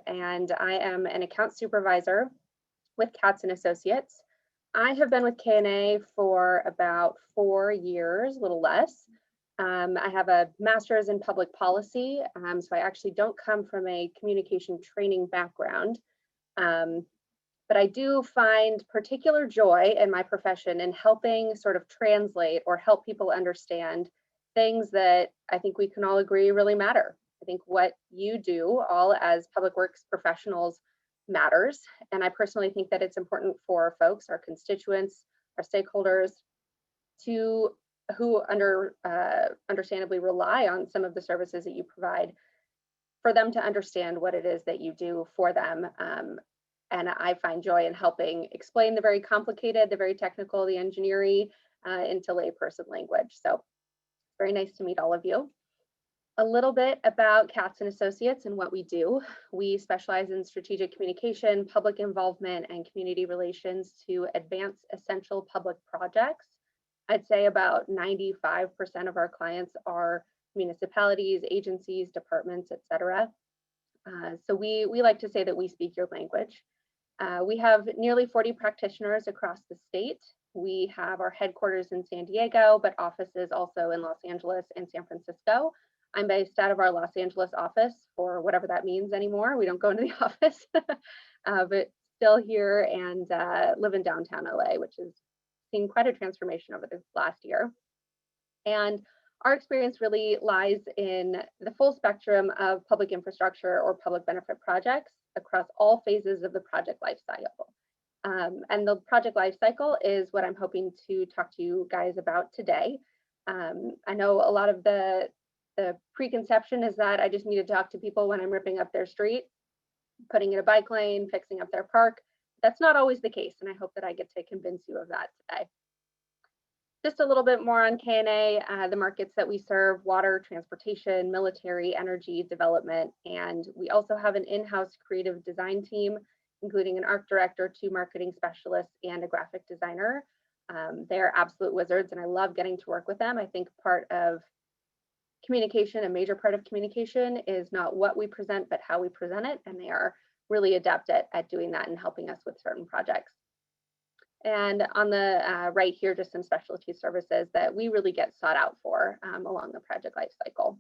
and I am an account supervisor with Katz and Associates. I have been with K&A for about 4 years, a little less. I have a master's in public policy, so I actually don't come from a communication training background. But I do find particular joy in my profession in helping sort of translate or help people understand things that I think we can all agree really matter. I think what you do all as public works professionals matters. And I personally think that it's important for folks, our constituents, our stakeholders, to who understandably rely on some of the services that you provide, for them to understand what it is that you do for them. And I find joy in helping explain the very complicated, the very technical, the engineering into layperson language. So very nice to meet all of you. A little bit about Katz and Associates and what we do. We specialize in strategic communication, public involvement, and community relations to advance essential public projects. I'd say about 95% of our clients are municipalities, agencies, departments, etc. So we like to say that we speak your language. We have nearly 40 practitioners across the state. We have our headquarters in San Diego, but offices also in Los Angeles and San Francisco. I'm based out of our Los Angeles office, for whatever that means anymore. We don't go into the office, but still here and live in downtown LA, which has seen quite a transformation over this last year. And our experience really lies in the full spectrum of public infrastructure or public benefit projects across all phases of the project life cycle. And the project life cycle is what I'm hoping to talk to you guys about today. I know a lot of the preconception is that I just need to talk to people when I'm ripping up their street, putting in a bike lane, fixing up their park. That's not always the case, and I hope that I get to convince you of that today. Just a little bit more on K&A, the markets that we serve: water, transportation, military, energy, development, and we also have an in-house creative design team, including an art director, 2 marketing specialists, and a graphic designer. They're absolute wizards, and I love getting to work with them. I think part of communication, a major part of communication, is not what we present, but how we present it, and they are really adept at doing that and helping us with certain projects. And on the right here, just some specialty services that we really get sought out for along the project life cycle.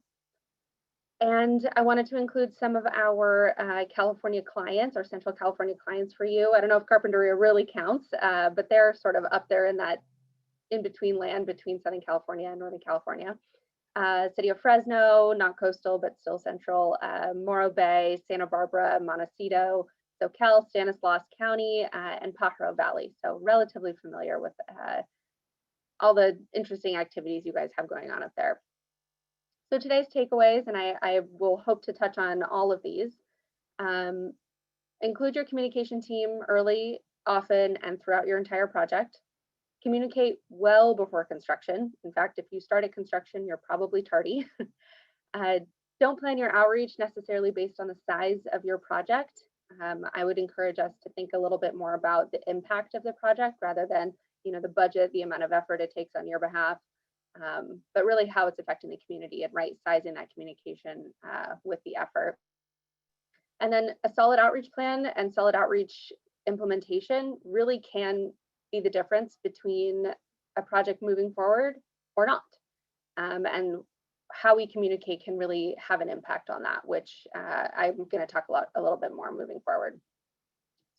And I wanted to include some of our California clients, our Central California clients for you. I don't know if Carpinteria really counts, but they're sort of up there in that in-between land between Southern California and Northern California. City of Fresno, not coastal, but still central, Morro Bay, Santa Barbara, Montecito, SoCal, Stanislaus County, and Pajaro Valley. So relatively familiar with all the interesting activities you guys have going on up there. So today's takeaways, and I will hope to touch on all of these. Include your communication team early, often, and throughout your entire project. Communicate well before construction. In fact, if you start at construction, you're probably tardy. Don't plan your outreach necessarily based on the size of your project. I would encourage us to think a little bit more about the impact of the project rather than, the budget, the amount of effort it takes on your behalf, but really how it's affecting the community and right sizing that communication with the effort. And then a solid outreach plan and solid outreach implementation really can be the difference between a project moving forward or not. And how we communicate can really have an impact on that, which I'm going to talk a little bit more moving forward.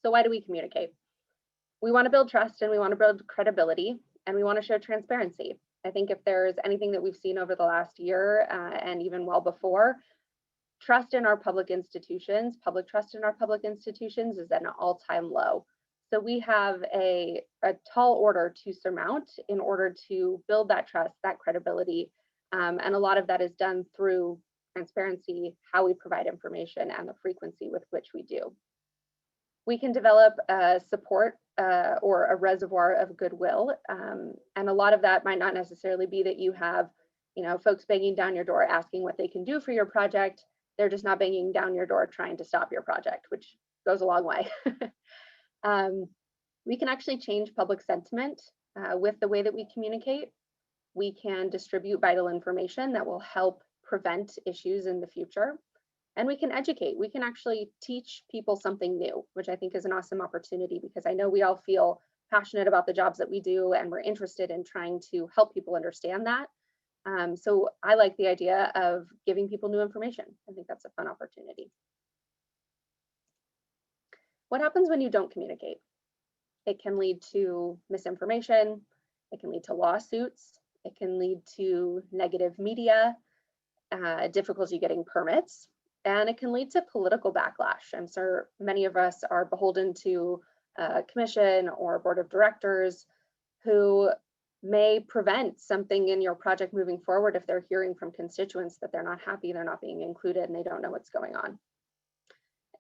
So why do we communicate? We want to build trust, and we want to build credibility, and we want to show transparency. I think if there's anything that we've seen over the last year and even well before, trust in our public institutions, public trust in our public institutions is at an all-time low. So we have a tall order to surmount in order to build that trust, that credibility, and a lot of that is done through transparency, how we provide information, and the frequency with which we do. We can develop support or a reservoir of goodwill, and a lot of that might not necessarily be that you have, folks banging down your door asking what they can do for your project. They're just not banging down your door trying to stop your project, which goes a long way. We can actually change public sentiment with the way that we communicate. We can distribute vital information that will help prevent issues in the future. And we can educate. We can actually teach people something new, which I think is an awesome opportunity, because I know we all feel passionate about the jobs that we do, and we're interested in trying to help people understand that. So I like the idea of giving people new information. I think that's a fun opportunity. What happens when you don't communicate? It can lead to misinformation. It can lead to lawsuits. It can lead to negative media, difficulty getting permits, and it can lead to political backlash. I'm sure many of us are beholden to a commission or board of directors who may prevent something in your project moving forward if they're hearing from constituents that they're not happy, they're not being included, and they don't know what's going on.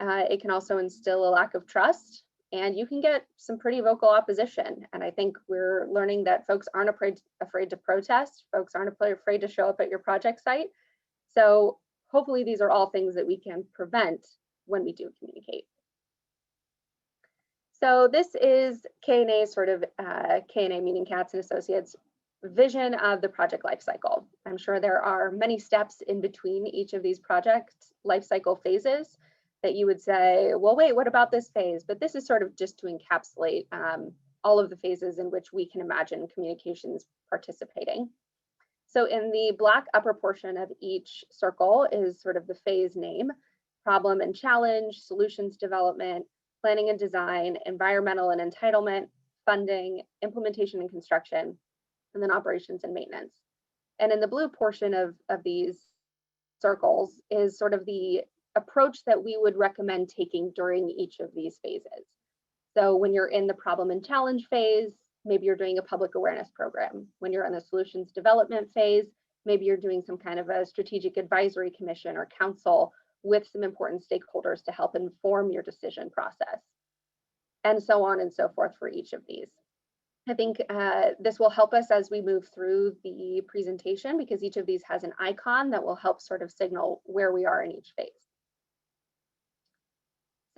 It can also instill a lack of trust, and you can get some pretty vocal opposition. And I think we're learning that folks aren't afraid to protest. Folks aren't afraid to show up at your project site. So hopefully these are all things that we can prevent when we do communicate. So this is K&A, sort of K&A meaning Katz and Associates, vision of the project lifecycle. I'm sure there are many steps in between each of these project lifecycle phases that you would say, well, wait, what about this phase? But this is sort of just to encapsulate all of the phases in which we can imagine communications participating. So in the black upper portion of each circle is sort of the phase name: problem and challenge, solutions development, planning and design, environmental and entitlement, funding, implementation and construction, and then operations and maintenance. And in the blue portion of these circles is sort of the approach that we would recommend taking during each of these phases. So when you're in the problem and challenge phase, maybe you're doing a public awareness program. When you're in the solutions development phase, maybe you're doing some kind of a strategic advisory commission or council with some important stakeholders to help inform your decision process, and so on and so forth for each of these. I think this will help us as we move through the presentation, because each of these has an icon that will help sort of signal where we are in each phase.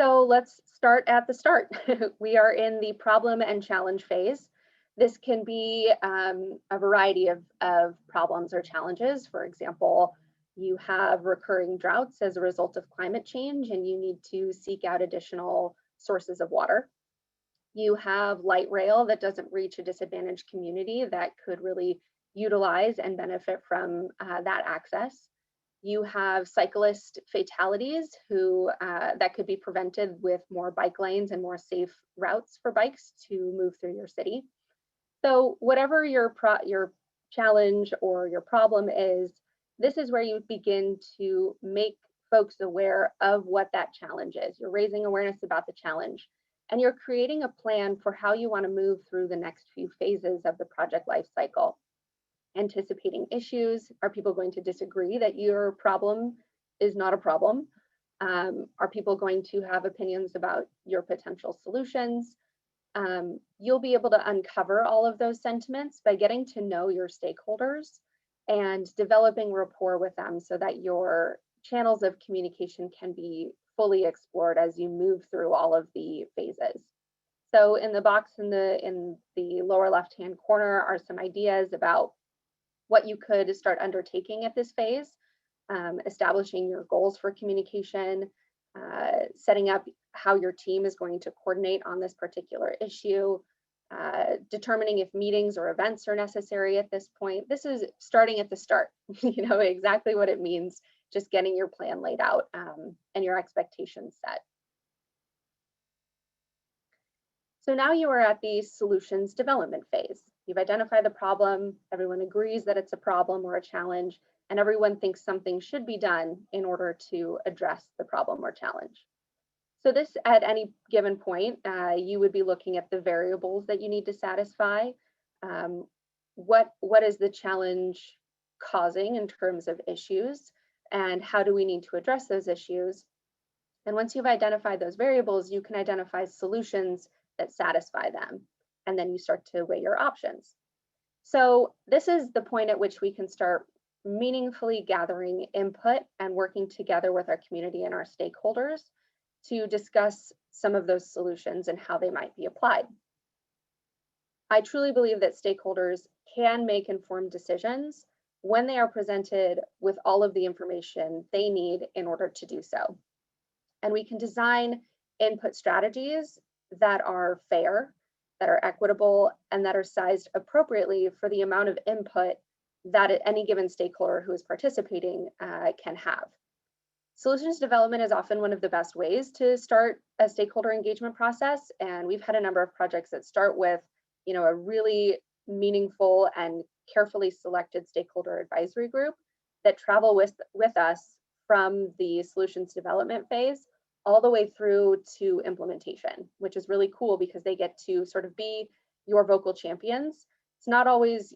So let's start at the start. We are in the problem and challenge phase. This can be a variety of problems or challenges. For example, you have recurring droughts as a result of climate change, and you need to seek out additional sources of water. You have light rail that doesn't reach a disadvantaged community that could really utilize and benefit from that access. You have cyclist fatalities that could be prevented with more bike lanes and more safe routes for bikes to move through your city. So whatever your challenge or your problem is, this is where you begin to make folks aware of what that challenge is. You're raising awareness about the challenge, and you're creating a plan for how you want to move through the next few phases of the project life cycle. Anticipating issues. Are people going to disagree that your problem is not a problem? Are people going to have opinions about your potential solutions? You'll be able to uncover all of those sentiments by getting to know your stakeholders and developing rapport with them, so that your channels of communication can be fully explored as you move through all of the phases. So in the box in the lower left-hand corner are some ideas about what you could start undertaking at this phase: establishing your goals for communication, setting up how your team is going to coordinate on this particular issue, determining if meetings or events are necessary at this point. This is starting at the start. You know exactly what it means, just getting your plan laid out and your expectations set. So now you are at the solutions development phase. You've identified the problem, everyone agrees that it's a problem or a challenge, and everyone thinks something should be done in order to address the problem or challenge. So this, at any given point, you would be looking at the variables that you need to satisfy. What is the challenge causing in terms of issues, and how do we need to address those issues? And once you've identified those variables, you can identify solutions that satisfy them, and then you start to weigh your options. So this is the point at which we can start meaningfully gathering input and working together with our community and our stakeholders to discuss some of those solutions and how they might be applied. I truly believe that stakeholders can make informed decisions when they are presented with all of the information they need in order to do so. And we can design input strategies that are fair, that are equitable, and that are sized appropriately for the amount of input that any given stakeholder who is participating can have. Solutions development is often one of the best ways to start a stakeholder engagement process, and we've had a number of projects that start with, a really meaningful and carefully selected stakeholder advisory group that travel with us from the solutions development phase all the way through to implementation, which is really cool because they get to sort of be your vocal champions. It's not always,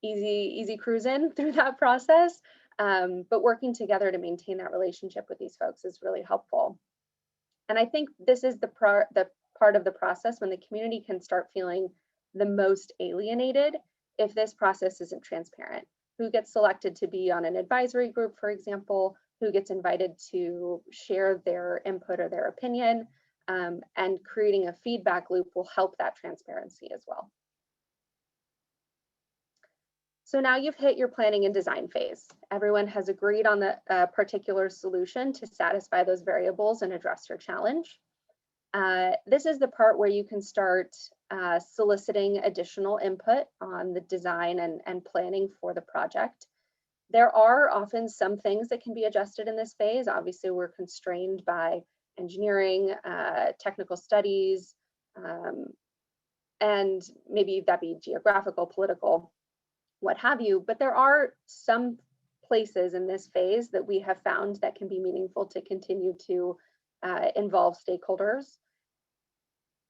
easy cruising through that process, but working together to maintain that relationship with these folks is really helpful. And I think this is the part of the process when the community can start feeling the most alienated if this process isn't transparent. Who gets selected to be on an advisory group, for example, who gets invited to share their input or their opinion, and creating a feedback loop will help that transparency as well. So now you've hit your planning and design phase. Everyone has agreed on the particular solution to satisfy those variables and address your challenge. This is the part where you can start soliciting additional input on the design and planning for the project. There are often some things that can be adjusted in this phase. Obviously, we're constrained by engineering, technical studies, and maybe that be geographical, political, what have you, but there are some places in this phase that we have found that can be meaningful to continue to involve stakeholders.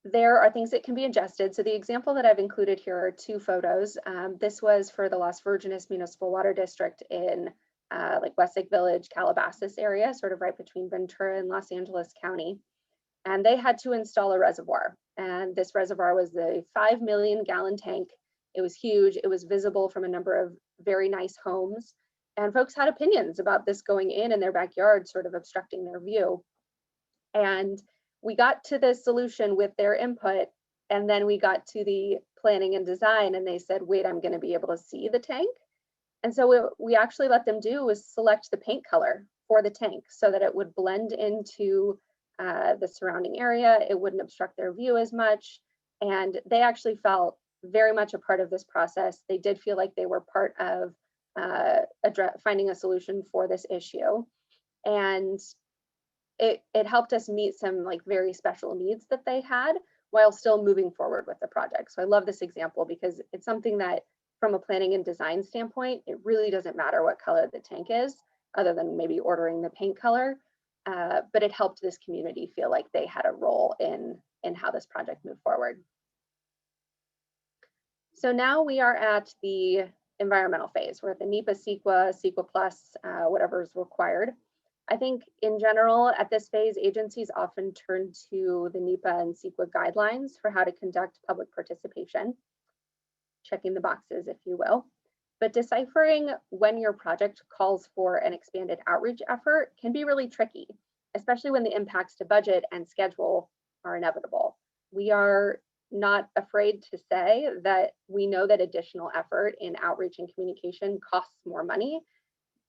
There are things that can be adjusted. So the example that I've included here are two photos. This was for the Las Virgenes Municipal Water District in like Westlake Village, Calabasas area, sort of right between Ventura and Los Angeles County. And they had to install a reservoir. And this reservoir was the 5 million gallon tank. It was huge. It was visible from a number of very nice homes. And folks had opinions about this going in their backyard, sort of obstructing their view. And we got to the solution with their input. And then we got to the planning and design, and they said, wait, I'm going to be able to see the tank. And so what we actually let them do was select the paint color for the tank so that it would blend into the surrounding area. It wouldn't obstruct their view as much. And they actually felt very much a part of this process. They did feel like they were part of finding a solution for this issue. And it helped us meet some like very special needs that they had while still moving forward with the project. So I love this example because it's something that from a planning and design standpoint, it really doesn't matter what color the tank is, other than maybe ordering the paint color. But it helped this community feel like they had a role in how this project moved forward. So now we are at the environmental phase. We're at the NEPA, CEQA Plus, whatever is required. I think in general, at this phase, agencies often turn to the NEPA and CEQA guidelines for how to conduct public participation, checking the boxes, if you will. But deciphering when your project calls for an expanded outreach effort can be really tricky, especially when the impacts to budget and schedule are inevitable. We are not afraid to say that we know that additional effort in outreach and communication costs more money,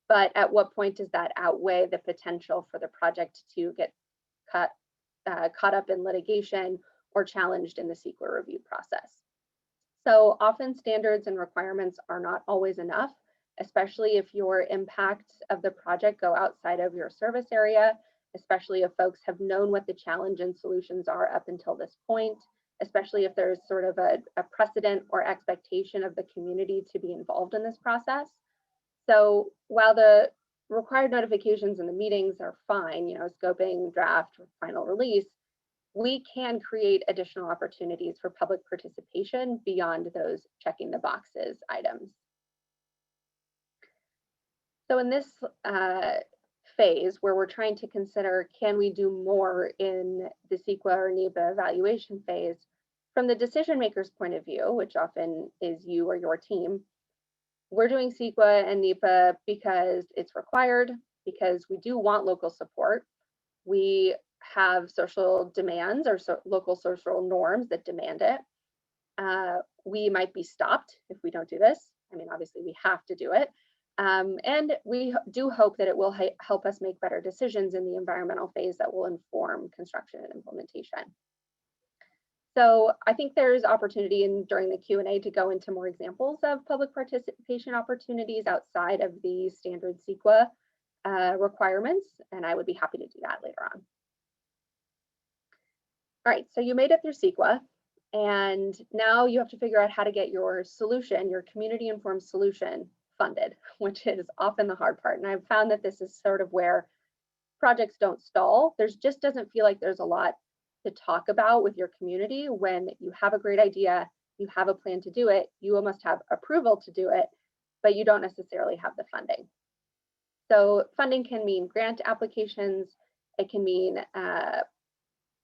but at what point does that outweigh the potential for the project to get caught up in litigation or challenged in the CEQA review process? So often standards and requirements are not always enough, especially if your impacts of the project go outside of your service area, especially if folks have known what the challenge and solutions are up until this point, especially if there's sort of a precedent or expectation of the community to be involved in this process. So while the required notifications in the meetings are fine, scoping, draft, final release, we can create additional opportunities for public participation beyond those checking the boxes items. So in this phase where we're trying to consider, can we do more in the CEQA or NEPA evaluation phase, from the decision maker's point of view, which often is you or your team, we're doing CEQA and NEPA because it's required, because we do want local support. We have social demands or local social norms that demand it. We might be stopped if we don't do this. I mean, obviously we have to do it. And we do hope that it will help us make better decisions in the environmental phase that will inform construction and implementation. So I think there's opportunity during the Q&A to go into more examples of public participation opportunities outside of the standard CEQA requirements, and I would be happy to do that later on. All right, so you made it through CEQA, and now you have to figure out how to get your solution, your community-informed solution, funded, which is often the hard part. And I've found that this is sort of where projects don't stall. There's just doesn't feel like there's a lot to talk about with your community when you have a great idea, you have a plan to do it, you must have approval to do it, but you don't necessarily have the funding. So funding can mean grant applications, it can mean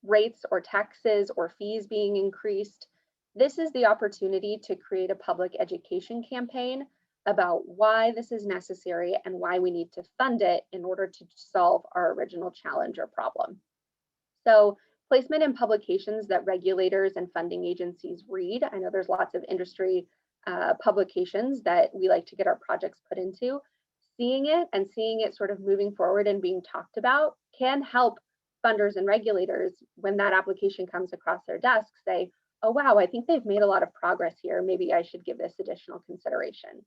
rates or taxes or fees being increased. This is the opportunity to create a public education campaign about why this is necessary and why we need to fund it in order to solve our original challenge or problem. So placement in publications that regulators and funding agencies read. I know there's lots of industry publications that we like to get our projects put into. Seeing it sort of moving forward and being talked about can help funders and regulators, when that application comes across their desk, say, oh wow, I think they've made a lot of progress here. Maybe I should give this additional consideration.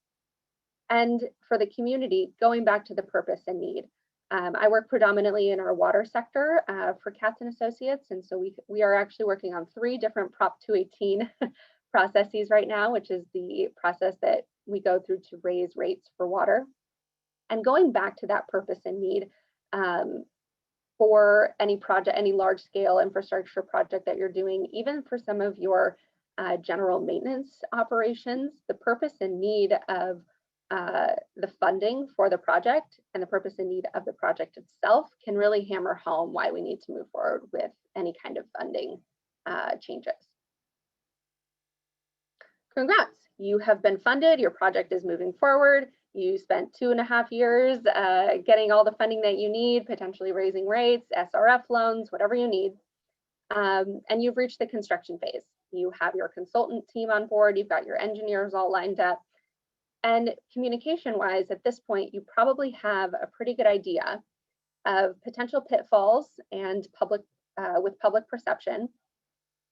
And for the community, going back to the purpose and need. I work predominantly in our water sector for Katz and Associates, and so we are actually working on 3 different Prop 218 processes right now, which is the process that we go through to raise rates for water. And going back to that purpose and need for any project, any large scale infrastructure project that you're doing, even for some of your general maintenance operations, the purpose and need of the funding for the project and the purpose and need of the project itself can really hammer home why we need to move forward with any kind of funding changes. Congrats, you have been funded, your project is moving forward. You spent 2.5 years getting all the funding that you need, potentially raising rates, SRF loans, whatever you need. And you've reached the construction phase. You have your consultant team on board, you've got your engineers all lined up. And communication-wise, at this point, you probably have a pretty good idea of potential pitfalls and with public perception,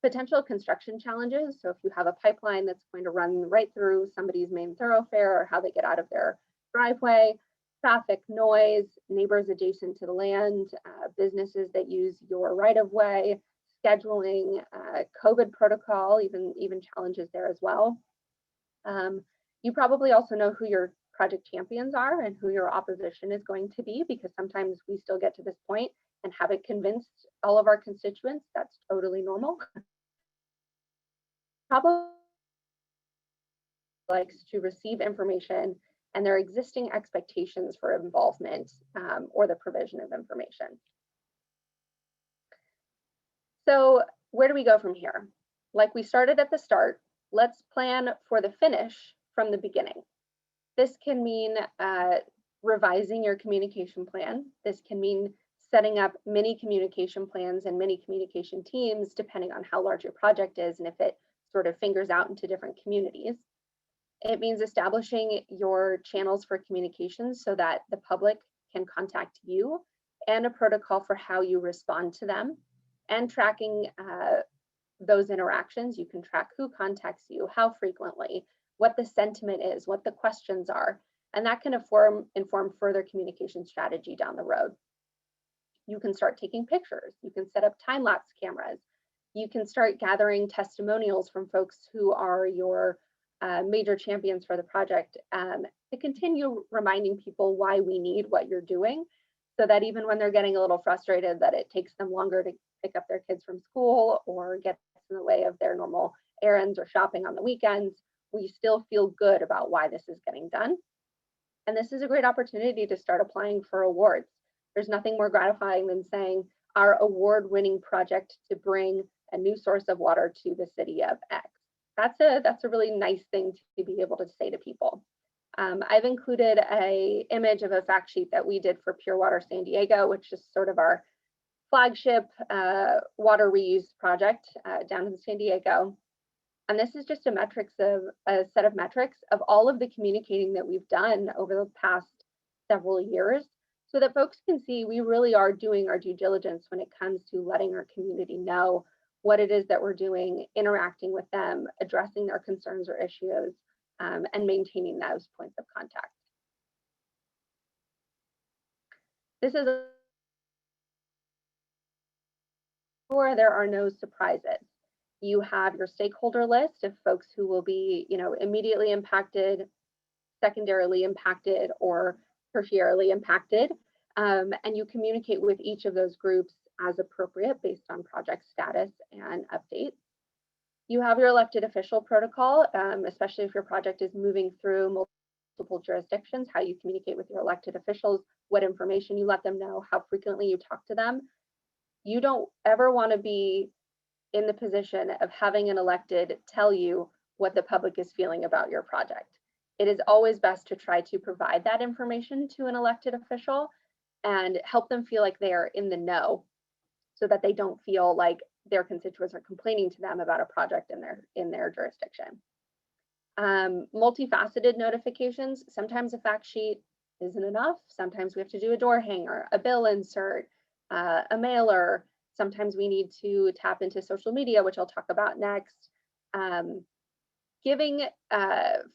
potential construction challenges. So if you have a pipeline that's going to run right through somebody's main thoroughfare or how they get out of their driveway, traffic, noise, neighbors adjacent to the land, businesses that use your right-of-way, scheduling, COVID protocol, even challenges there as well. You probably also know who your project champions are and who your opposition is going to be, because sometimes we still get to this point and haven't convinced all of our constituents. That's totally normal. Probably likes to receive information and their existing expectations for involvement or the provision of information. So where do we go from here? Like we started at the start, let's plan for the finish from the beginning. This can mean revising your communication plan. This can mean setting up mini communication plans and mini communication teams, depending on how large your project is and if it sort of fingers out into different communities. It means establishing your channels for communications so that the public can contact you, and a protocol for how you respond to them, and tracking those interactions. You can track who contacts you, how frequently, what the sentiment is, what the questions are, and that can inform further communication strategy down the road. You can start taking pictures, you can set up time-lapse cameras, you can start gathering testimonials from folks who are your major champions for the project to continue reminding people why we need what you're doing, so that even when they're getting a little frustrated that it takes them longer to pick up their kids from school or gets in the way of their normal errands or shopping on the weekends, we still feel good about why this is getting done. And this is a great opportunity to start applying for awards. There's nothing more gratifying than saying our award-winning project to bring a new source of water to the city of X. That's a really nice thing to be able to say to people. I've included an image of a fact sheet that we did for Pure Water San Diego, which is sort of our flagship water reuse project down in San Diego. And this is just a set of metrics of all of the communicating that we've done over the past several years, so that folks can see we really are doing our due diligence when it comes to letting our community know what it is that we're doing, interacting with them, addressing their concerns or issues, and maintaining those points of contact. This is where there are no surprises. You have your stakeholder list of folks who will be, immediately impacted, secondarily impacted, or tertiarily impacted. And you communicate with each of those groups as appropriate based on project status and updates. You have your elected official protocol, especially if your project is moving through multiple jurisdictions, how you communicate with your elected officials, what information you let them know, how frequently you talk to them. You don't ever want to be in the position of having an elected tell you what the public is feeling about your project. It is always best to try to provide that information to an elected official and help them feel like they are in the know, so that they don't feel like their constituents are complaining to them about a project in their jurisdiction. Multifaceted notifications. Sometimes a fact sheet isn't enough. Sometimes we have to do a door hanger, a bill insert, a mailer. Sometimes we need to tap into social media, which I'll talk about next. Giving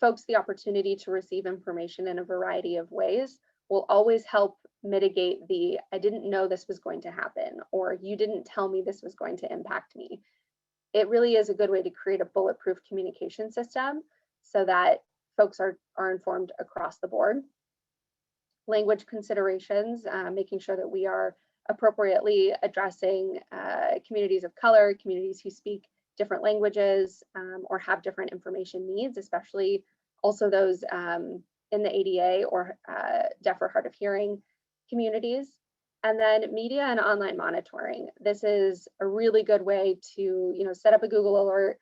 folks the opportunity to receive information in a variety of ways will always help mitigate the "I didn't know this was going to happen," or "you didn't tell me this was going to impact me." It really is a good way to create a bulletproof communication system so that folks are informed across the board. Language considerations, making sure that we are appropriately addressing communities of color, communities who speak different languages or have different information needs, especially also those in the ADA or deaf or hard of hearing communities. And then media and online monitoring. This is a really good way to set up a Google alert,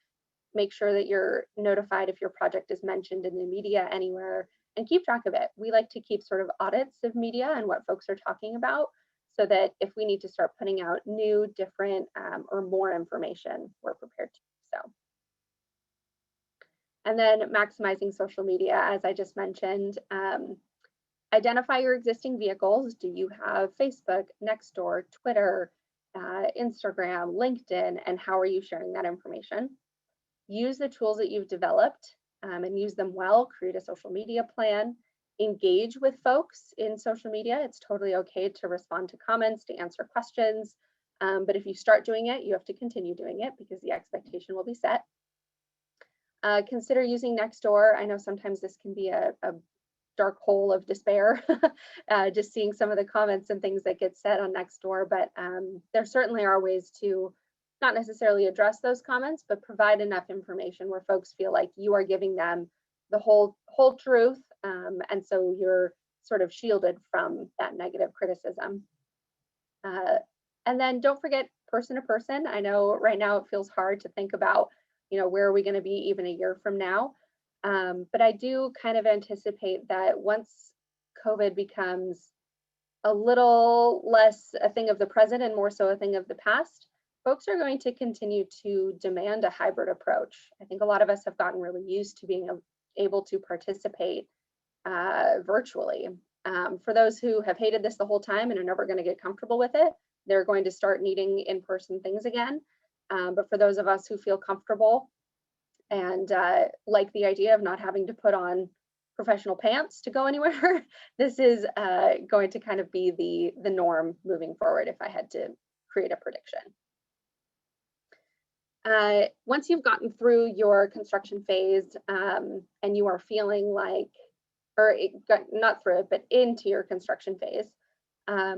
make sure that you're notified if your project is mentioned in the media anywhere, and keep track of it. We like to keep sort of audits of media and what folks are talking about, so that if we need to start putting out new, different, or more information, we're prepared to do so. And then maximizing social media, as I just mentioned. Identify your existing vehicles. Do you have Facebook, Nextdoor, Twitter, Instagram, LinkedIn, and how are you sharing that information? Use the tools that you've developed and use them well. Create a social media plan. Engage with folks in social media. It's totally okay to respond to comments, to answer questions. But if you start doing it, you have to continue doing it because the expectation will be set. Consider using Nextdoor. I know sometimes this can be a dark hole of despair, just seeing some of the comments and things that get said on Nextdoor, but there certainly are ways to not necessarily address those comments, but provide enough information where folks feel like you are giving them the whole truth, and so you're sort of shielded from that negative criticism. And then don't forget person to person. I know right now it feels hard to think about, where are we going to be even a year from now? But I do kind of anticipate that once COVID becomes a little less a thing of the present and more so a thing of the past, folks are going to continue to demand a hybrid approach. I think a lot of us have gotten really used to being able to participate virtually. For those who have hated this the whole time and are never going to get comfortable with it, they're going to start needing in-person things again. But for those of us who feel comfortable and like the idea of not having to put on professional pants to go anywhere, this is going to kind of be the norm moving forward if I had to create a prediction. Once you've gotten through your construction phase and you are feeling like, not through it, but into your construction phase,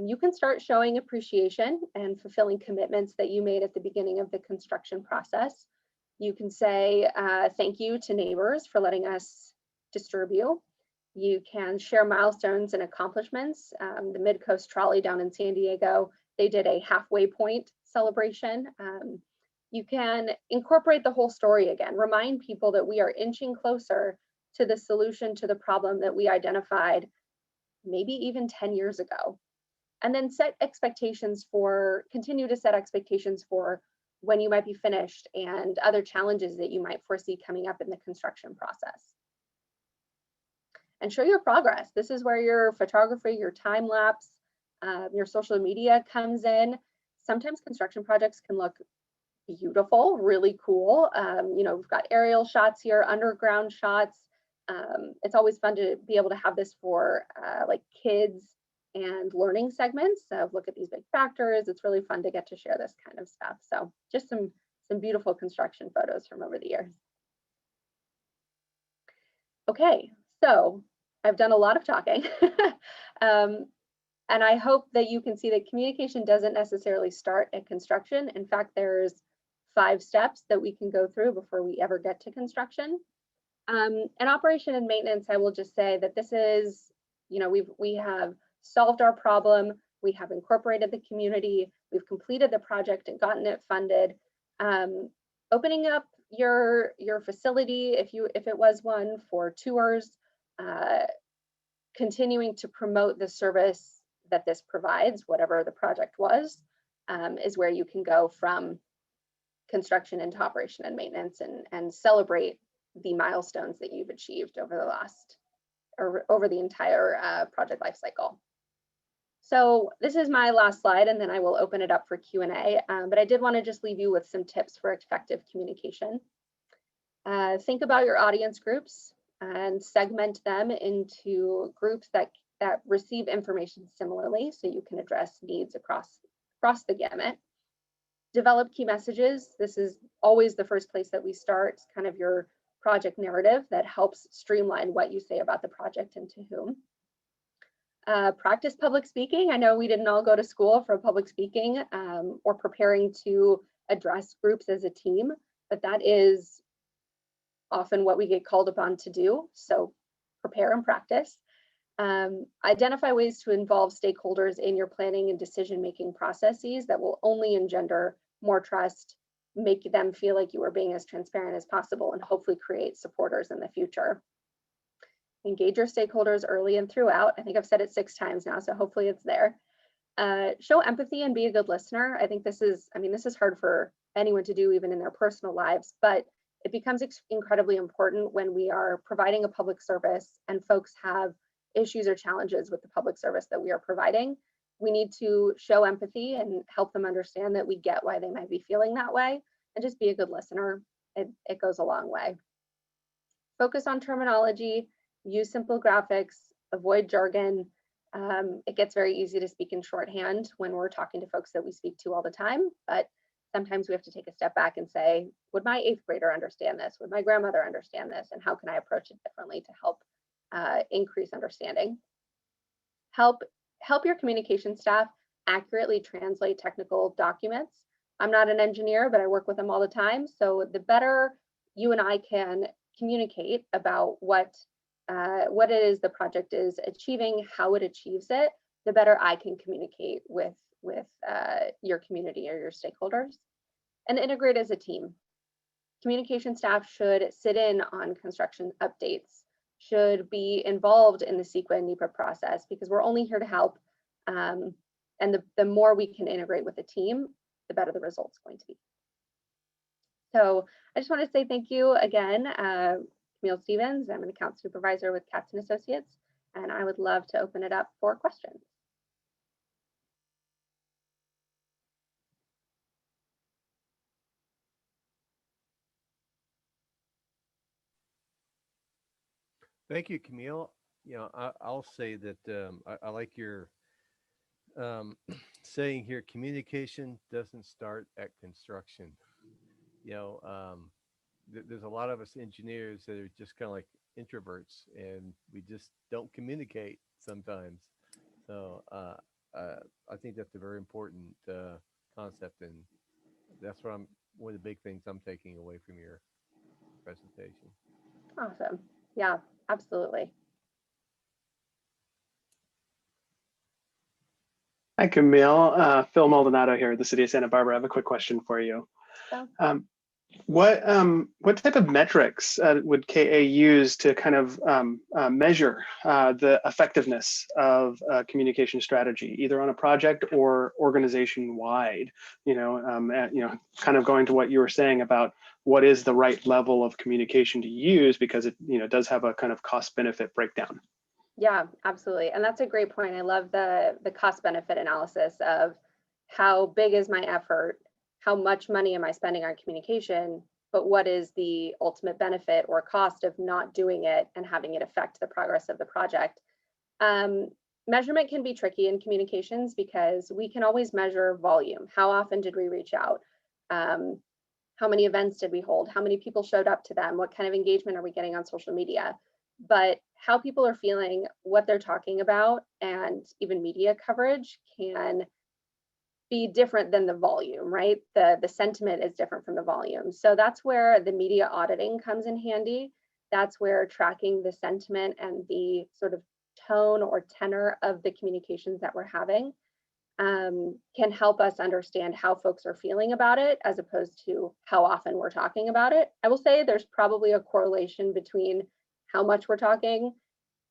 you can start showing appreciation and fulfilling commitments that you made at the beginning of the construction process. You can say thank you to neighbors for letting us disturb you. You can share milestones and accomplishments. The Mid-Coast Trolley down in San Diego, they did a halfway point celebration. You can incorporate the whole story again. Remind people that we are inching closer to the solution to the problem that we identified maybe even 10 years ago. And then continue to set expectations for when you might be finished, and other challenges that you might foresee coming up in the construction process. And show your progress. This is where your photography, your time lapse, your social media comes in. Sometimes construction projects can look beautiful, really cool. You know, we've got aerial shots here, underground shots. It's always fun to be able to have this for like kids and learning segments. So look at these big factors. It's really fun to get to share this kind of stuff. So just some beautiful construction photos from over the years. Okay, so I've done a lot of talking. And I hope that you can see that communication doesn't necessarily start at construction. In fact, there's 5 steps that we can go through before we ever get to construction. And operation and maintenance, I will just say that this is, you know, we have solved our problem, we have incorporated the community, we've completed the project and gotten it funded. Opening up your facility, if it was one, for tours, continuing to promote the service that this provides, whatever the project was, is where you can go from construction into operation and maintenance, and celebrate the milestones that you've achieved over the last, or over the entire project life cycle. So this is my last slide, and then I will open it up for Q&A. But I did want to just leave you with some tips for effective communication. Think about your audience groups and segment them into groups that receive information similarly, so you can address needs across the gamut. Develop key messages. This is always the first place that we start. It's kind of your project narrative that helps streamline what you say about the project and to whom. Practice public speaking. I know we didn't all go to school for public speaking or preparing to address groups as a team, but that is often what we get called upon to do. So prepare and practice. Identify ways to involve stakeholders in your planning and decision-making processes that will only engender more trust, make them feel like you are being as transparent as possible, and hopefully create supporters in the future. Engage your stakeholders early and throughout. I think I've said it 6 times now, so hopefully it's there. Show empathy and be a good listener. I think this is hard for anyone to do, even in their personal lives, but it becomes incredibly important when we are providing a public service and folks have issues or challenges with the public service that we are providing. We need to show empathy and help them understand that we get why they might be feeling that way, and just be a good listener. It goes a long way. Focus on terminology, use simple graphics, avoid jargon. It gets very easy to speak in shorthand when we're talking to folks that we speak to all the time, but sometimes we have to take a step back and say, would my 8th grader understand this? Would my grandmother understand this? And how can I approach it differently to help increase understanding? Help your communication staff accurately translate technical documents. I'm not an engineer, but I work with them all the time. So the better you and I can communicate about what it is the project is achieving, how it achieves it, the better I can communicate with your community or your stakeholders. And integrate as a team. Communication staff should sit in on construction updates, should be involved in the CEQA and NEPA process, because we're only here to help. And the more we can integrate with the team, the better the result's going to be. So I just want to say thank you again, Camille Stephens. I'm an account supervisor with Katz and Associates, and I would love to open it up for questions. Thank you, Camille. You know, I'll say that I like your saying here, communication doesn't start at construction. You know, there's a lot of us engineers that are just kind of like introverts, and we just don't communicate sometimes. So I think that's a very important concept, and that's what one of the big things I'm taking away from your presentation. Awesome. Yeah, absolutely. Hi, Camille. Phil Maldonado here at the City of Santa Barbara. I have a quick question for you. What type of metrics would KA use to kind of measure the effectiveness of a communication strategy, either on a project or organization wide? Kind of going to what you were saying about what is the right level of communication to use, because it does have a kind of cost benefit breakdown. Yeah, absolutely. And that's a great point. I love the cost benefit analysis of how big is my effort, how much money am I spending on communication, but what is the ultimate benefit or cost of not doing it and having it affect the progress of the project. Measurement can be tricky in communications because we can always measure volume. How often did we reach out? How many events did we hold? How many people showed up to them? What kind of engagement are we getting on social media? But how people are feeling, what they're talking about, and even media coverage can be different than the volume, right? The sentiment is different from the volume. So that's where the media auditing comes in handy. That's where tracking the sentiment and the sort of tone or tenor of the communications that we're having can help us understand how folks are feeling about it, as opposed to how often we're talking about it. I will say there's probably a correlation between how much we're talking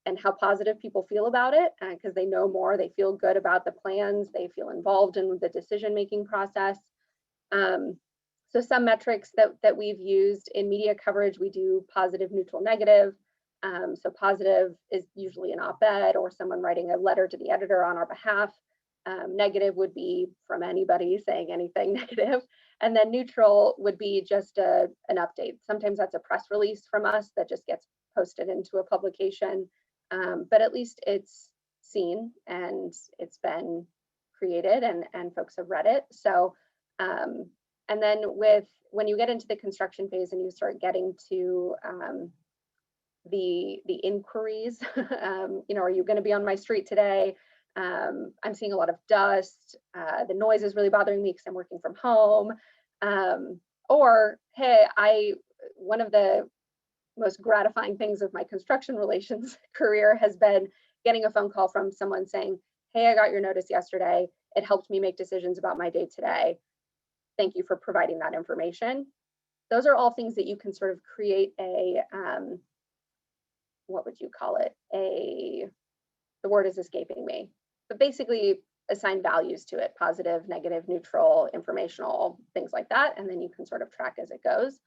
and how positive people feel about it, because they know more, they feel good about the plans, they feel involved in the decision-making process. So some metrics that we've used in media coverage, we do positive, neutral, negative. So positive is usually an op-ed or someone writing a letter to the editor on our behalf. Negative would be from anybody saying anything negative. And then neutral would be just an update. Sometimes that's a press release from us that just gets posted into a publication. But at least it's seen and it's been created and folks have read it. So, and then when you get into the construction phase and you start getting to the inquiries, are you going to be on my street today? I'm seeing a lot of dust. The noise is really bothering me because I'm working from home. Or, hey, one of the most gratifying things of my construction relations career has been getting a phone call from someone saying, hey, I got your notice yesterday. It helped me make decisions about my day today. Thank you for providing that information. Those are all things that you can sort of create a, what would you call it? The word is escaping me, but basically assign values to it: positive, negative, neutral, informational, things like that. And then you can sort of track as it goes.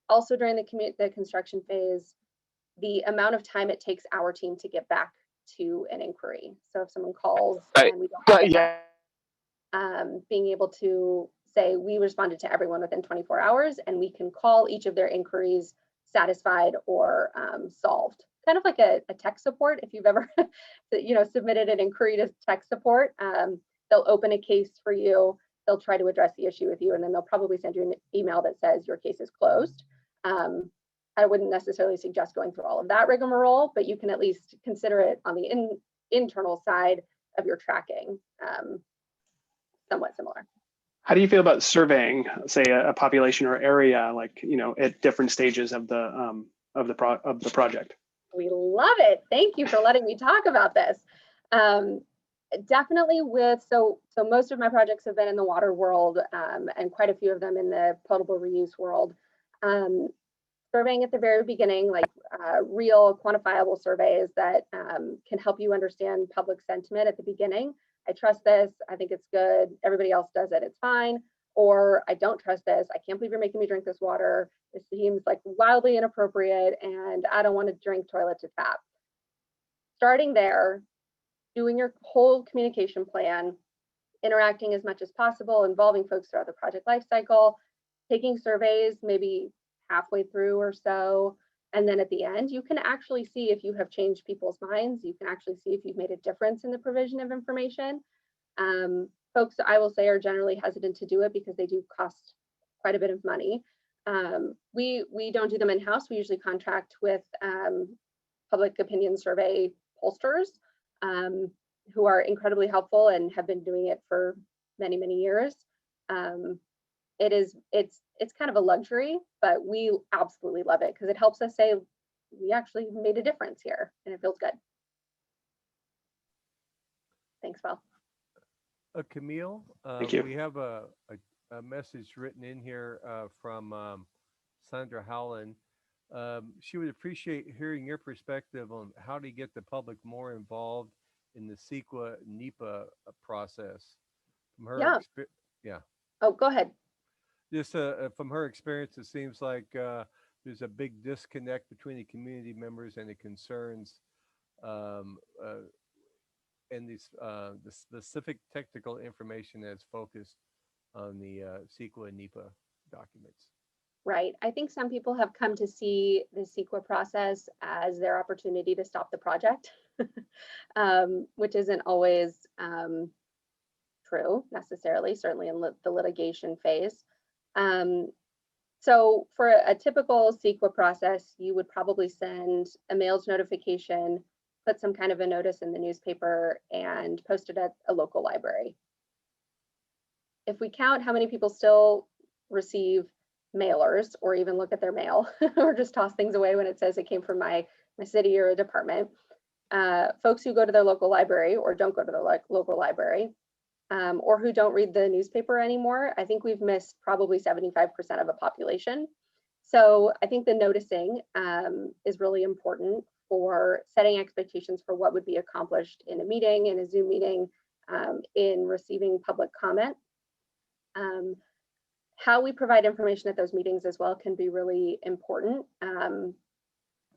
Also during the construction phase, the amount of time it takes our team to get back to an inquiry. So if someone calls and we don't get back, being able to say we responded to everyone within 24 hours and we can call each of their inquiries satisfied or solved. Kind of like a tech support. If you've ever submitted an inquiry to tech support, they'll open a case for you. They'll try to address the issue with you, and then they'll probably send you an email that says your case is closed. I wouldn't necessarily suggest going through all of that rigmarole, but you can at least consider it on the internal side of your tracking, somewhat similar. How do you feel about surveying, say, a population or area, like at different stages of the project? We love it. Thank you for letting me talk about this. Definitely so most of my projects have been in the water world, and quite a few of them in the potable reuse world. Surveying at the very beginning, like real quantifiable surveys that can help you understand public sentiment at the beginning. I trust this, I think it's good, everybody else does it, it's fine. Or I don't trust this, I can't believe you're making me drink this water. This seems like wildly inappropriate and I don't want to drink toilet to tap. Starting there, doing your whole communication plan, interacting as much as possible, involving folks throughout the project lifecycle, taking surveys maybe halfway through or so. And then at the end, you can actually see if you have changed people's minds. You can actually see if you've made a difference in the provision of information. Folks, I will say, are generally hesitant to do it because they do cost quite a bit of money. We don't do them in-house. We usually contract with public opinion survey pollsters who are incredibly helpful and have been doing it for many, many years. It's kind of a luxury, but we absolutely love it because it helps us say we actually made a difference here and it feels good. Thanks, Val. Camille, Thank you. we have a a message written in here from Sandra Howland. She would appreciate hearing your perspective on how to get the public more involved in the CEQA NEPA process. From her, Yeah. yeah. Oh, go ahead. Just from her experience, it seems like there's a big disconnect between the community members and the concerns, um, uh, and the specific technical information that's focused on the CEQA and NEPA documents. Right. I think some people have come to see the CEQA process as their opportunity to stop the project, which isn't always true necessarily, certainly in the litigation phase. So for a typical CEQA process, you would probably send a mailed notification, put some kind of a notice in the newspaper, and post it at a local library. If we count how many people still receive mailers or even look at their mail or just toss things away when it says it came from my city or a department, folks who go to their local library or don't go to the local library, or who don't read the newspaper anymore, I think we've missed probably 75% of a population. So I think the noticing is really important for setting expectations for what would be accomplished in a meeting, in a Zoom meeting, in receiving public comment. How we provide information at those meetings as well can be really important.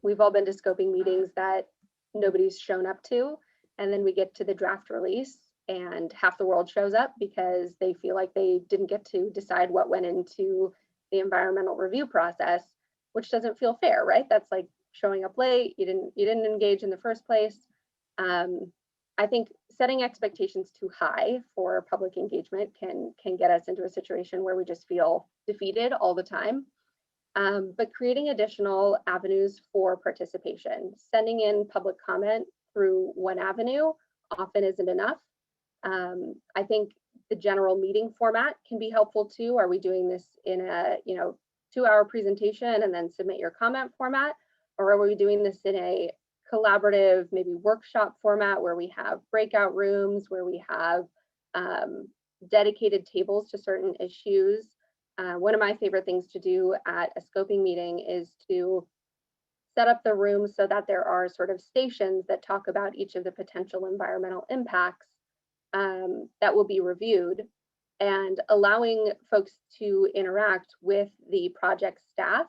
We've all been to scoping meetings that nobody's shown up to, and then we get to the draft release and half the world shows up because they feel like they didn't get to decide what went into the environmental review process, which doesn't feel fair, right? That's like showing up late, you didn't engage in the first place. I think setting expectations too high for public engagement can get us into a situation where we just feel defeated all the time. But creating additional avenues for participation, sending in public comment through one avenue often isn't enough. I think the general meeting format can be helpful too. Are we doing this in a 2-hour presentation and then submit your comment format? Or are we doing this in a collaborative, maybe workshop format where we have breakout rooms, where we have dedicated tables to certain issues? One of my favorite things to do at a scoping meeting is to set up the room so that there are sort of stations that talk about each of the potential environmental impacts that will be reviewed, and allowing folks to interact with the project staff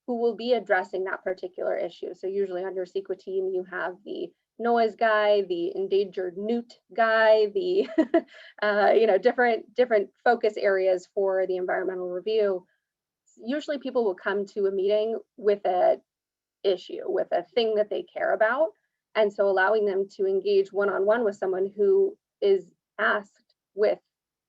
who will be addressing that particular issue. So usually on your CEQA team, you have the noise guy, the endangered newt guy, the different focus areas for the environmental review. Usually people will come to a meeting with a issue, with a thing that they care about. And so allowing them to engage one-on-one with someone who is asked with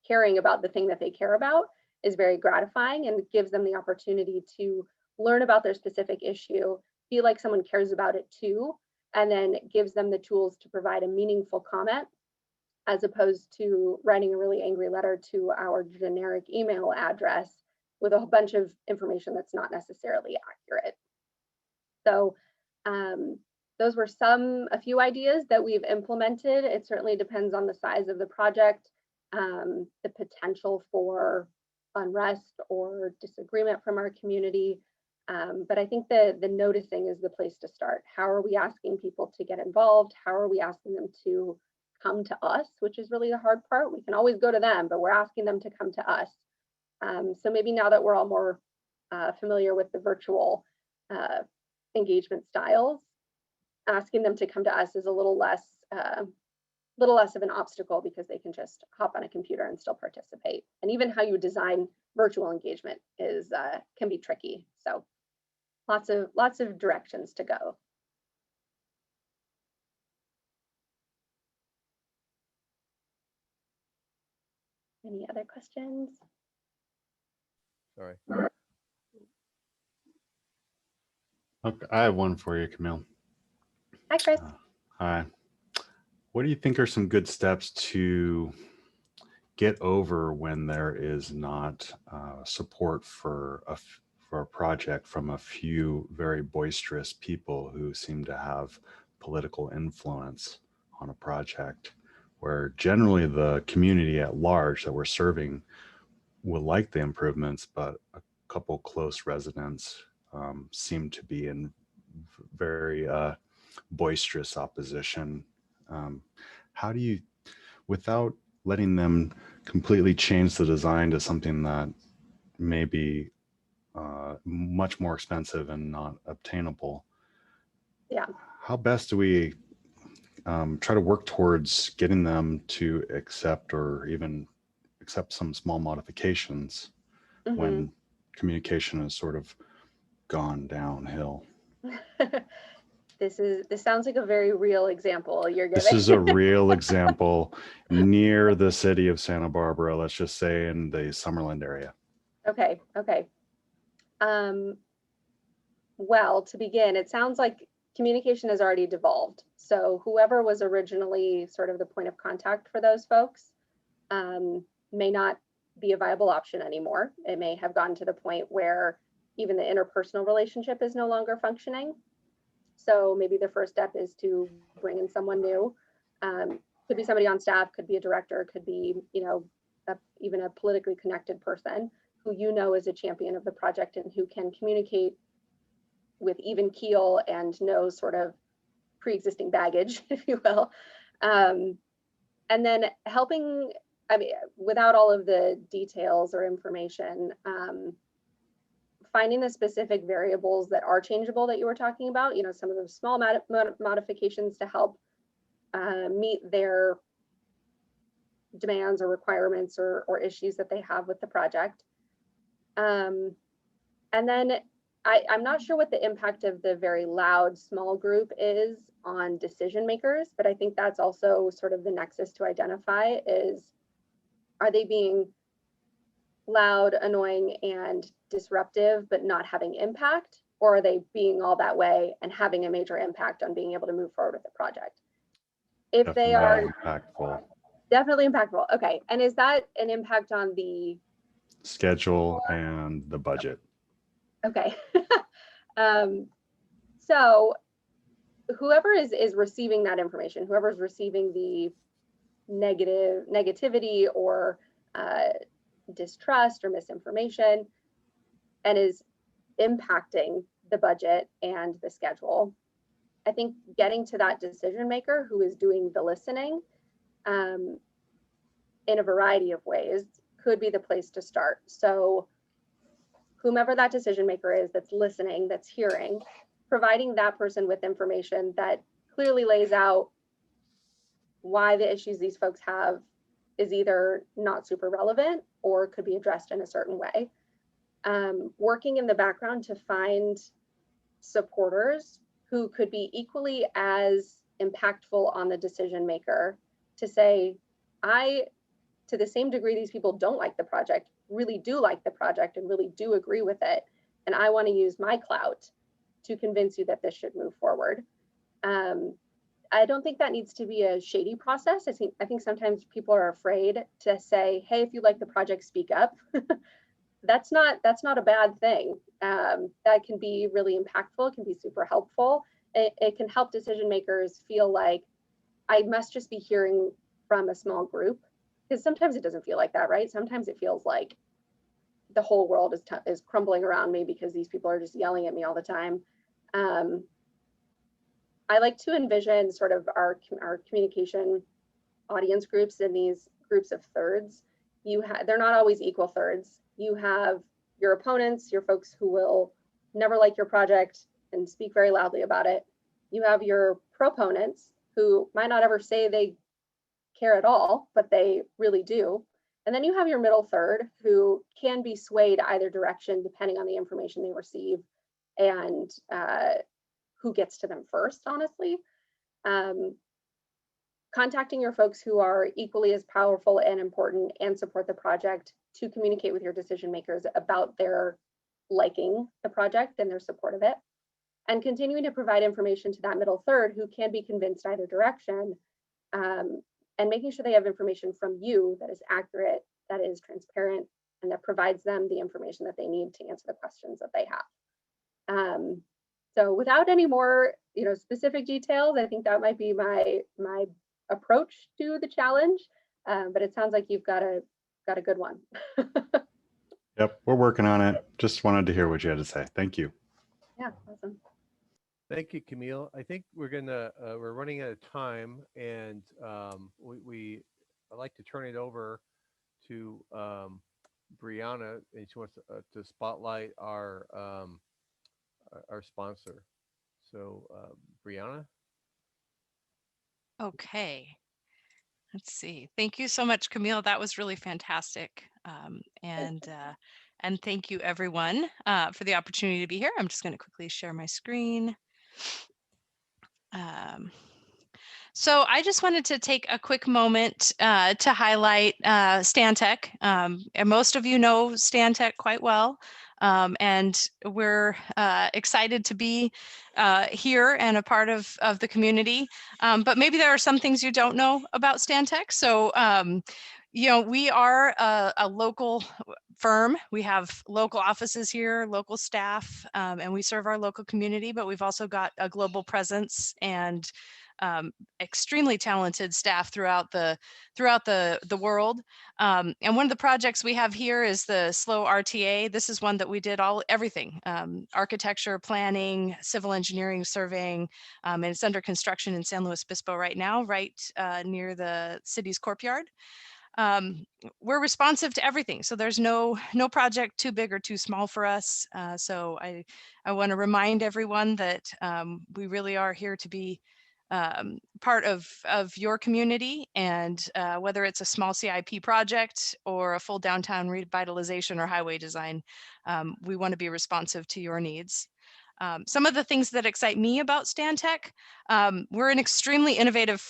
caring about the thing that they care about is very gratifying, and gives them the opportunity to learn about their specific issue, feel like someone cares about it too, and then gives them the tools to provide a meaningful comment, as opposed to writing a really angry letter to our generic email address with a whole bunch of information that's not necessarily accurate. So those were a few ideas that we've implemented. It certainly depends on the size of the project, the potential for unrest or disagreement from our community. But I think the noticing is the place to start. How are we asking people to get involved? How are we asking them to come to us, which is really the hard part? We can always go to them, but we're asking them to come to us. So maybe now that we're all more familiar with the virtual engagement styles, asking them to come to us is a little less of an obstacle, because they can just hop on a computer and still participate. And even how you design virtual engagement is can be tricky. So lots of directions to go. Any other questions? Sorry. Okay, I have one for you, Camille. Hi, Chris. Hi. What do you think are some good steps to get over when there is not support for a project from a few very boisterous people who seem to have political influence on a project, where generally the community at large that we're serving will like the improvements, but a couple close residents seem to be in very boisterous opposition. How do you, without letting them completely change the design to something that may be much more expensive and not obtainable? Yeah. How best do we try to work towards getting them to accept or even accept some small modifications when communication has sort of gone downhill? This sounds like a very real example you're giving. This is a real example near the city of Santa Barbara, let's just say in the Summerlin area. Okay. Well, to begin, it sounds like communication has already devolved. So whoever was originally sort of the point of contact for those folks may not be a viable option anymore. It may have gotten to the point where even the interpersonal relationship is no longer functioning. So maybe the first step is to bring in someone new. Could be somebody on staff, could be a director, could be, even a politically connected person who is a champion of the project and who can communicate with even keel and no sort of pre-existing baggage, if you will. And then helping, without all of the details or information, finding the specific variables that are changeable that you were talking about, some of the small modifications to help meet their demands or requirements or issues that they have with the project. And then I'm not sure what the impact of the very loud small group is on decision makers, but I think that's also sort of the nexus to identify is, are they being loud, annoying, and disruptive, but not having impact? Or are they being all that way and having a major impact on being able to move forward with the project? If Definitely they are impactful. Definitely impactful. Okay. And is that an impact on the schedule and the budget? Okay. So whoever is receiving that information, whoever is receiving the negativity or distrust or misinformation and is impacting the budget and the schedule, I think getting to that decision maker who is doing the listening in a variety of ways could be the place to start. So whomever that decision maker is that's listening, that's hearing, providing that person with information that clearly lays out why the issues these folks have is either not super relevant or could be addressed in a certain way. Working in the background to find supporters who could be equally as impactful on the decision maker to say, to the same degree these people don't like the project, really do like the project and really do agree with it. And I want to use my clout to convince you that this should move forward. I don't think that needs to be a shady process. I think sometimes people are afraid to say, hey, if you like the project, speak up. That's not a bad thing. That can be really impactful, can be super helpful. It can help decision makers feel like I must just be hearing from a small group, because sometimes it doesn't feel like that, right? Sometimes it feels like the whole world is crumbling around me because these people are just yelling at me all the time. I like to envision sort of our communication audience groups in these groups of thirds. They're not always equal thirds. You have your opponents, your folks who will never like your project and speak very loudly about it. You have your proponents who might not ever say they care at all, but they really do. And then you have your middle third who can be swayed either direction depending on the information they receive and who gets to them first, honestly. Contacting your folks who are equally as powerful and important and support the project to communicate with your decision makers about their liking the project and their support of it. And continuing to provide information to that middle third who can be convinced either direction, and making sure they have information from you that is accurate, that is transparent, and that provides them the information that they need to answer the questions that they have. So without any more, specific details, I think that might be my approach to the challenge. But it sounds like you've got a good one. Yep, we're working on it. Just wanted to hear what you had to say. Thank you. Yeah, awesome. Thank you, Camille. I think we're running out of time, and I'd like to turn it over to Brianna, and she wants to spotlight our sponsor. So, Brianna. Okay. Let's see. Thank you so much, Camille. That was really fantastic. And thank you everyone for the opportunity to be here. I'm just going to quickly share my screen. So I just wanted to take a quick moment to highlight Stantec. And most of you know Stantec quite well. And we're excited to be here and a part of the community. But maybe there are some things you don't know about Stantec. So, you know, we are a local firm. We have local offices here, local staff, and we serve our local community, but we've also got a global presence and extremely talented staff throughout the world. And one of the projects we have here is the SLOW RTA. This is one that we did everything, architecture, planning, civil engineering, surveying, and it's under construction in San Luis Obispo right now, right near the city's courtyard. We're responsive to everything, so there's no project too big or too small for us. So I want to remind everyone that we really are here to be part of your community, and whether it's a small CIP project or a full downtown revitalization or highway design, we want to be responsive to your needs. Some of the things that excite me about Stantec, we're an extremely innovative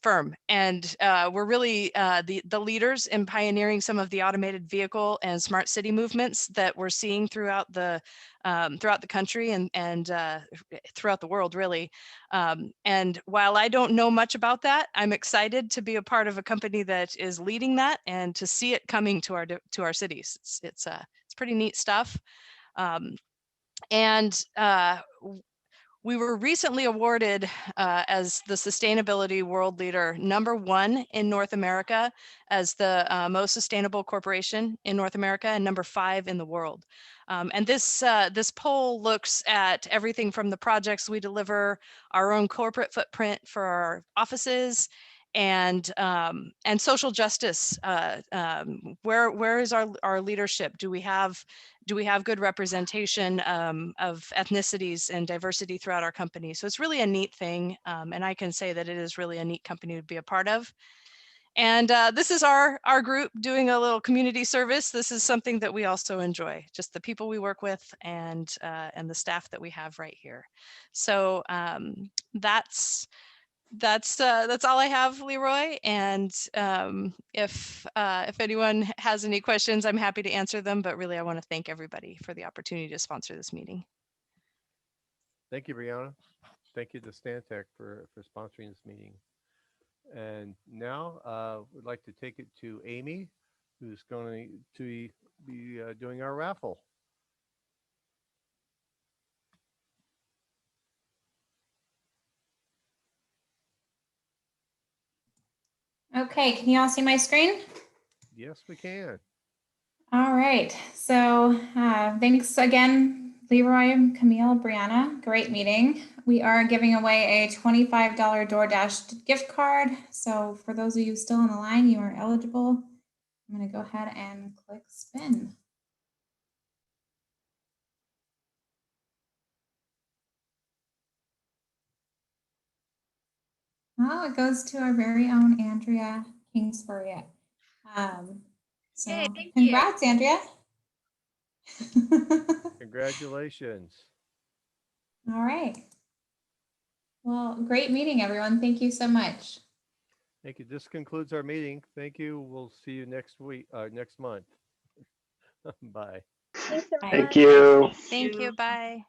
firm, and we're really the leaders in pioneering some of the automated vehicle and smart city movements that we're seeing throughout the country and throughout the world, really. And while I don't know much about that, I'm excited to be a part of a company that is leading that and to see it coming to our cities. It's pretty neat stuff. And we were recently awarded as the Sustainability World Leader #1 in North America, as the most sustainable corporation in North America, and #5 in the world. And this poll looks at everything from the projects we deliver, our own corporate footprint for our offices, and social justice. Where is our leadership? Do we have good representation of ethnicities and diversity throughout our company? So it's really a neat thing, and I can say that it is really a neat company to be a part of. And this is our group doing a little community service. This is something that we also enjoy, just the people we work with and the staff that we have right here. So that's all I have, Leroy. And if anyone has any questions, I'm happy to answer them. But really, I want to thank everybody for the opportunity to sponsor this meeting. Thank you, Brianna. Thank you to Stantec for sponsoring this meeting. And now we'd like to take it to Amy, who's going to be doing our raffle. Okay, can you all see my screen? Yes, we can. All right, so thanks again, Leroy, Camille, Brianna, great meeting. We are giving away a $25 DoorDash gift card. So for those of you still on the line, you are eligible. I'm gonna go ahead and click spin. Oh, it goes to our very own Andrea Kingsbury. So Yay, thank congrats, Andrea. Congratulations. All right. Well, great meeting, everyone. Thank you so much. Thank you. This concludes our meeting. Thank you. We'll see you next month. Bye. Thanks, everyone. Thank you. Thank you. Bye.